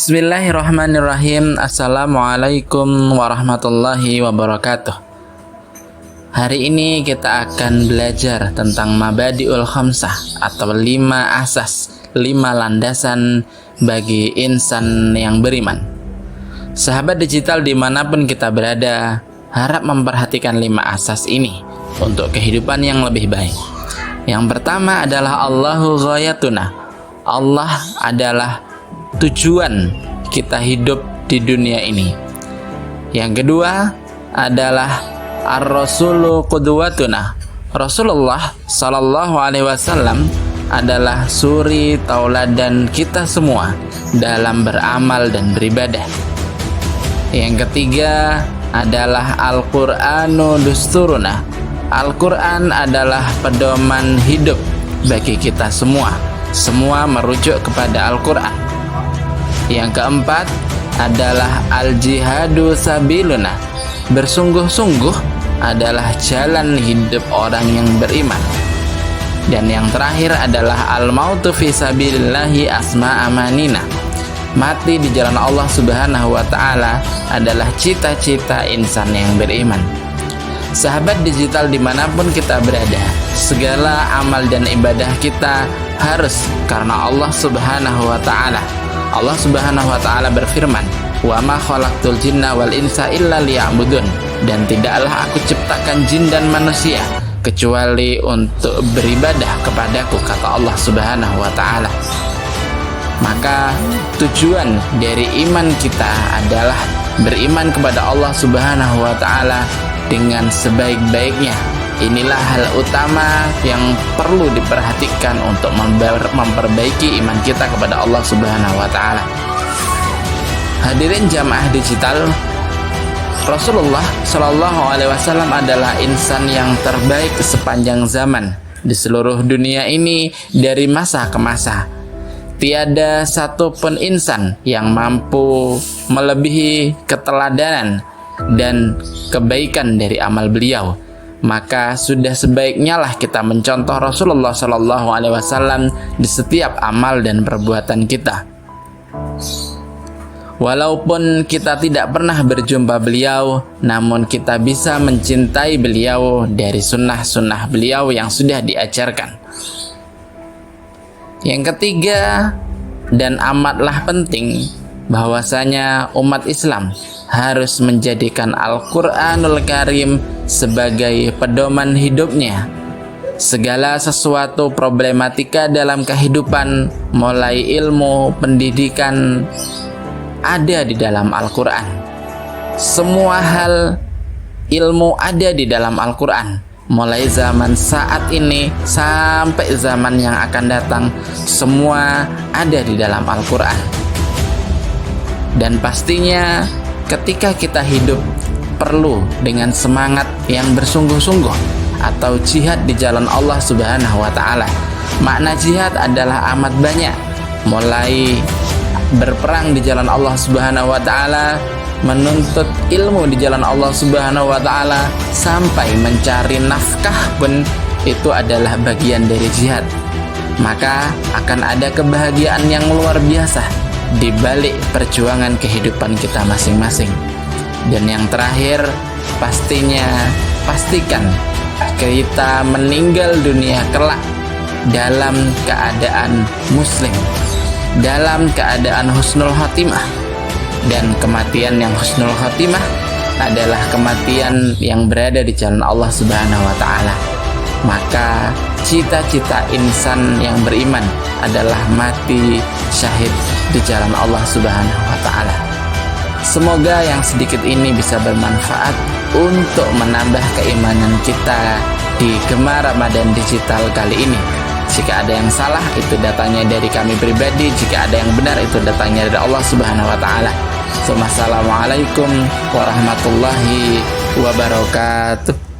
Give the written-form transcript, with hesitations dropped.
Bismillahirrahmanirrahim. Assalamualaikum warahmatullahi wabarakatuh. Hari ini kita akan belajar tentang mabadi'ul khamsah atau 5 asas, 5 landasan bagi insan yang beriman. Sahabat digital dimanapun kita berada, harap memperhatikan 5 asas ini untuk kehidupan yang lebih baik. Yang pertama adalah Allahu ghayatuna. Allah adalah tujuan kita hidup di dunia ini. Yang kedua adalah ar-rasulu qudwatuna. Rasulullah sallallahu alaihi wasallam adalah suri tauladan kita semua dalam beramal dan beribadah. Yang ketiga adalah Al-Qur'anu dusturuna. Al-Qur'an adalah pedoman hidup bagi kita semua. Semua merujuk kepada Al-Qur'an. Yang keempat adalah al-jihadu sabiluna. Bersungguh-sungguh adalah jalan hidup orang yang beriman. Dan yang terakhir adalah al-mautu fi sabilillahi asma amanina. Mati di jalan Allah Subhanahu wa ta'ala adalah cita-cita insan yang beriman. Sahabat digital dimanapun kita berada, segala amal dan ibadah kita harus karena Allah Subhanahu wa ta'ala. Allah Subhanahu wa ta'ala berfirman, "Wa ma khalaqtul jinna wal insa illa liya'budun." Dan tidaklah aku ciptakan jin dan manusia kecuali untuk beribadah kepadaku, kata Allah Subhanahu wa ta'ala. Maka tujuan dari iman kita adalah beriman kepada Allah Subhanahu wa ta'ala dengan sebaik-baiknya. Inilah hal utama yang perlu diperhatikan untuk memperbaiki iman kita kepada Allah Subhanahu wa ta'ala. Hadirin jamaah digital, Rasulullah Shallallahu alaihi wasallam adalah insan yang terbaik sepanjang zaman di seluruh dunia ini dari masa ke masa. Tiada satupun insan yang mampu melebihi keteladanan dan kebaikan dari amal beliau. Maka sudah sebaiknya lah kita mencontoh Rasulullah Shallallahu alaihi wasallam di setiap amal dan perbuatan kita. Walaupun kita tidak pernah berjumpa beliau, namun kita bisa mencintai beliau dari sunnah-sunnah beliau yang sudah diajarkan. Yang ketiga dan amatlah penting, bahwasanya umat Islam harus menjadikan Al-Qur'anul Karim sebagai pedoman hidupnya. Segala sesuatu problematika dalam kehidupan, mulai ilmu, pendidikan, ada di dalam Al-Qur'an. Semua hal ilmu ada di dalam Al-Qur'an. Mulai zaman saat ini sampai zaman yang akan datang, semua ada di dalam Al-Qur'an. Dan pastinya ketika kita hidup perlu dengan semangat yang bersungguh-sungguh atau jihad di jalan Allah Subhanahu wa ta'ala. Makna jihad adalah amat banyak, mulai berperang di jalan Allah Subhanahu wa ta'ala, menuntut ilmu di jalan Allah Subhanahu wa ta'ala, sampai mencari nafkah pun itu adalah bagian dari jihad. Maka akan ada kebahagiaan yang luar biasa di balik perjuangan kehidupan kita masing-masing. Dan yang terakhir, pastikan kita meninggal dunia kelak dalam keadaan muslim, dalam keadaan husnul khotimah. Dan kematian yang husnul khotimah adalah kematian yang berada di jalan Allah Subhanahu wa ta'ala. Maka cita-cita insan yang beriman adalah mati syahid di jalan Allah Subhanahu wa ta'ala. Semoga yang sedikit ini bisa bermanfaat untuk menambah keimanan kita di Gema Ramadan Digital kali ini. Jika ada yang salah, itu datangnya dari kami pribadi. Jika ada yang benar, itu datangnya dari Allah Subhanahu wa ta'ala. Assalamualaikum warahmatullahi wabarakatuh.